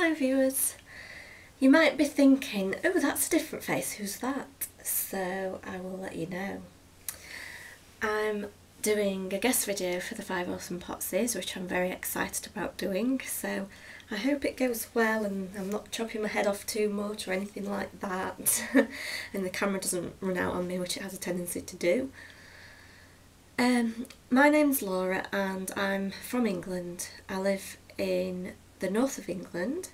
Hello viewers. You might be thinking, oh, that's a different face, who's that? So I will let you know. I'm doing a guest video for the 5 Awesome POTSies, which I'm very excited about doing, so I hope it goes well and I'm not chopping my head off too much or anything like that and the camera doesn't run out on me, which it has a tendency to do. My name's Laura and I'm from England. I live in the north of England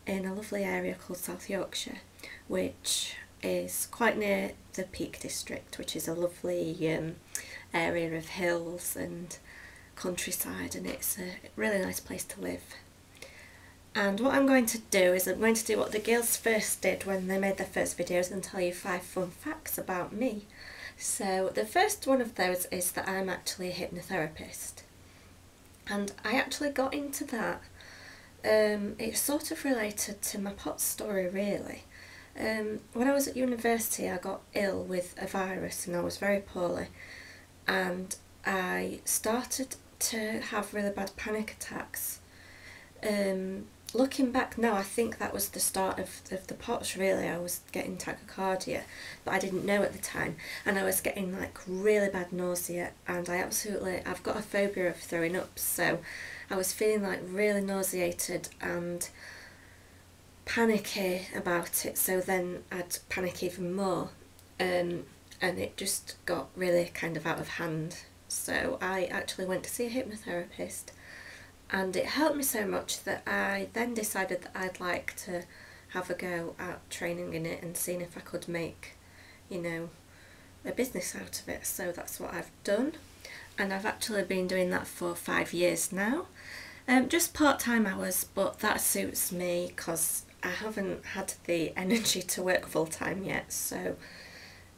in a lovely area called South Yorkshire, which is quite near the Peak District, which is a lovely area of hills and countryside, and it's a really nice place to live. And what I'm going to do is I'm going to do what the girls first did when they made their first videos and tell you 5 fun facts about me. So the first one of those is that I'm actually a hypnotherapist, and I actually got into that. It's sort of related to my POTS story really. When I was at university I got ill with a virus and I was very poorly, and I started to have really bad panic attacks. Looking back now, I think that was the start of the POTS really. I was getting tachycardia, but I didn't know at the time, and I was getting like really bad nausea, and I've got a phobia of throwing up, so I was feeling like really nauseated and panicky about it, so then I'd panic even more, and it just got really kind of out of hand. So I actually went to see a hypnotherapist, and it helped me so much that I then decided that I'd like to have a go at training in it and seeing if I could make, you know, a business out of it. So that's what I've done, and I've actually been doing that for 5 years now. Just part-time hours, but that suits me because I haven't had the energy to work full-time yet, so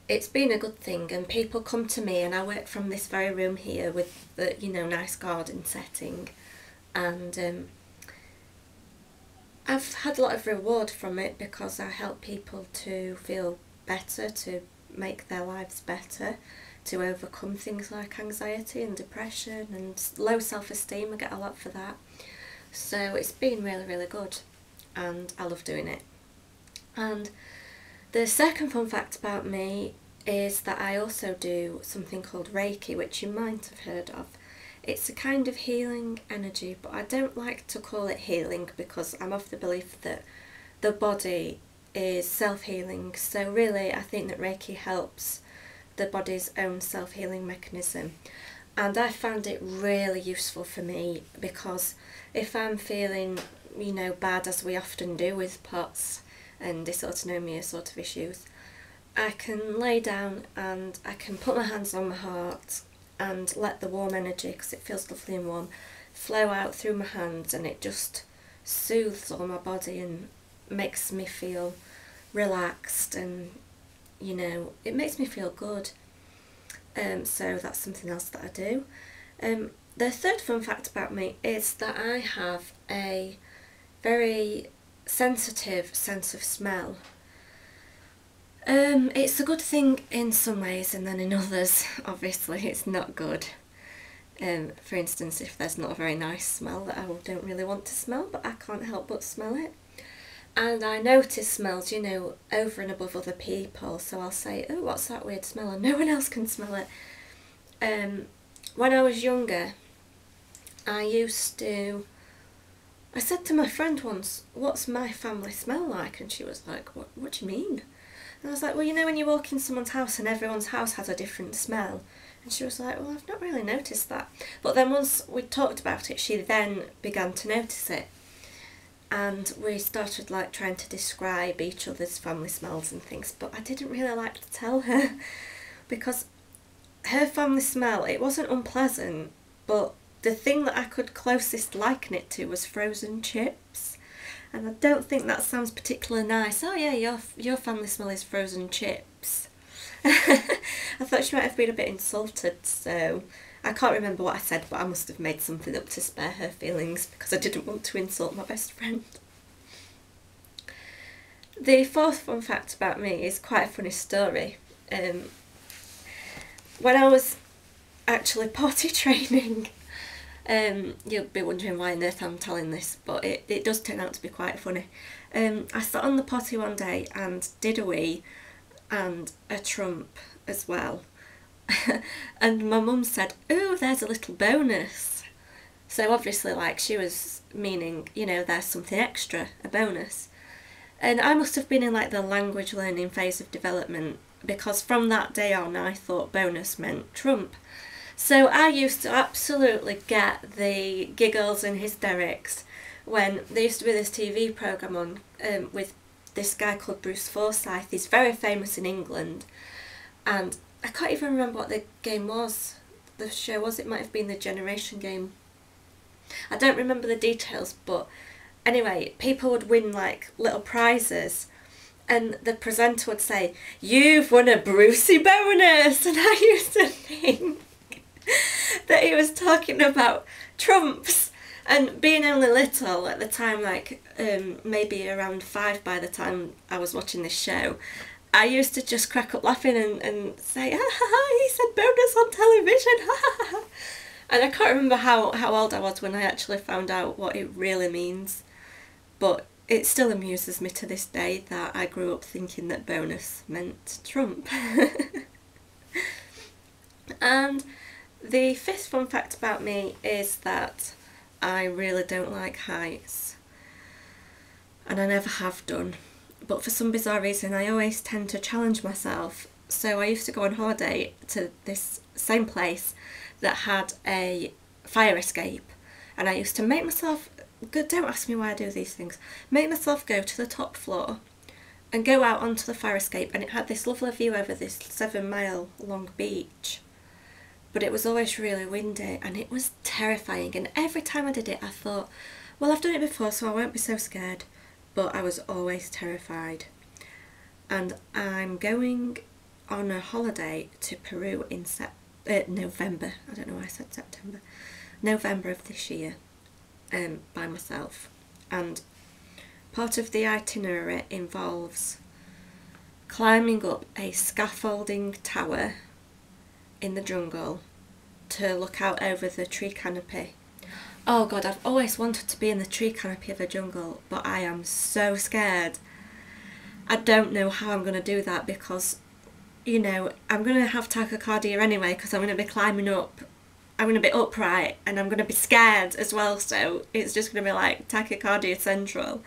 it's been a good thing. And people come to me, and I work from this very room here with the, you know, nice garden setting, and I've had a lot of reward from it because I help people to feel better, to make their lives better, to overcome things like anxiety and depression and low self-esteem. I get a lot for that, so it's been really, really good and I love doing it. And the second fun fact about me is that I also do something called Reiki, which you might have heard of. It's a kind of healing energy, but I don't like to call it healing because I'm of the belief that the body is self-healing. So really I think that Reiki helps the body's own self-healing mechanism, and I found it really useful for me because if I'm feeling, you know, bad, as we often do with POTS and dysautonomia sort of issues, I can lay down and I can put my hands on my heart and let the warm energy, because it feels lovely and warm, flow out through my hands, and it just soothes all my body and makes me feel relaxed, and you know, it makes me feel good. So that's something else that I do. The third fun fact about me is that I have a very sensitive sense of smell. It's a good thing in some ways, and then in others obviously it's not good. For instance, if there's not a very nice smell that I don't really want to smell, but I can't help but smell it. And I notice smells, you know, over and above other people, so I'll say, oh, what's that weird smell, and no one else can smell it. When I was younger, I said to my friend once, what's my family smell like? And she was like, what do you mean? And I was like, well, you know when you walk in someone's house and everyone's house has a different smell? And she was like, well, I've not really noticed that. But then once we talked about it, she then began to notice it. And we started like trying to describe each other's family smells and things, but I didn't really like to tell her because her family smell, it wasn't unpleasant, but the thing that I could closest liken it to was frozen chips, and I don't think that sounds particularly nice. Oh yeah, your family smell is frozen chips. I thought she might have been a bit insulted, so I can't remember what I said, but I must have made something up to spare her feelings because I didn't want to insult my best friend. The fourth fun fact about me is quite a funny story. When I was actually potty training, You'll be wondering why on earth I'm telling this, but it does turn out to be quite funny. I sat on the potty one day and did a wee and a trump as well. And my mum said, "Oh, there's a little bonus." So obviously, like, she was meaning, you know, there's something extra, a bonus. And I must have been in like the language learning phase of development, because from that day on I thought bonus meant trump. So I used to absolutely get the giggles and hysterics when there used to be this TV programme on with this guy called Bruce Forsyth. He's very famous in England, and I can't even remember what the game was, the show was. It might have been the Generation Game. I don't remember the details, but anyway, people would win like little prizes, and the presenter would say, "You've won a Brucey bonus," and I used to think that he was talking about trumps. And being only little at the time, like maybe around 5 by the time I was watching this show, I used to just crack up laughing and say, "Ha ha ha, he said bonus on television, ha ha ha." And I can't remember how old I was when I actually found out what it really means. But it still amuses me to this day that I grew up thinking that bonus meant trump. And the 5th fun fact about me is that I really don't like heights, and I never have done, but for some bizarre reason I always tend to challenge myself. So I used to go on holiday to this same place that had a fire escape, and I used to make myself, don't ask me why I do these things, make myself go to the top floor and go out onto the fire escape, and it had this lovely view over this 7-mile long beach. But it was always really windy and it was terrifying, and every time I did it I thought, well, I've done it before so I won't be so scared, but I was always terrified. And I'm going on a holiday to Peru in November, I don't know why I said September, November of this year, by myself, and part of the itinerary involves climbing up a scaffolding tower in the jungle to look out over the tree canopy. Oh god, I've always wanted to be in the tree canopy of a jungle, but I am so scared. I don't know how I'm going to do that because, you know, I'm going to have tachycardia anyway because I'm going to be climbing up. I'm going to be upright and I'm going to be scared as well, so it's just going to be like tachycardia central.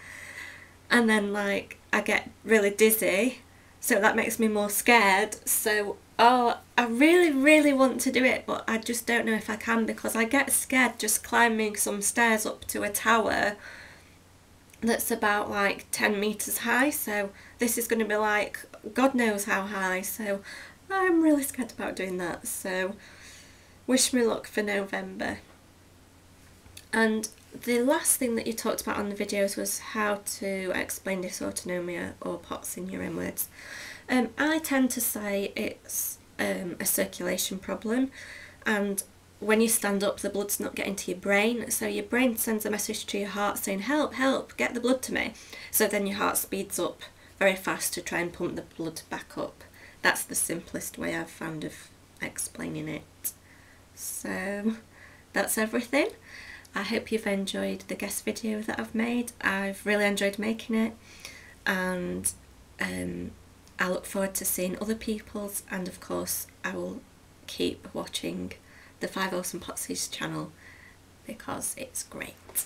And then like I get really dizzy, so that makes me more scared. So oh, I really want to do it, but I just don't know if I can because I get scared just climbing some stairs up to a tower that's about like 10 metres high, so this is going to be like God knows how high, so I'm really scared about doing that. So wish me luck for November. And the last thing that you talked about on the videos was how to explain dysautonomia, or POTS in your own words. I tend to say it's a circulation problem, and when you stand up the blood's not getting to your brain, so your brain sends a message to your heart saying help, help, get the blood to me. So then your heart speeds up very fast to try and pump the blood back up. That's the simplest way I've found of explaining it. So that's everything. I hope you've enjoyed the guest video that I've made. I've really enjoyed making it, and I look forward to seeing other people's, and of course I will keep watching the 5 Awesome POTSies channel because it's great.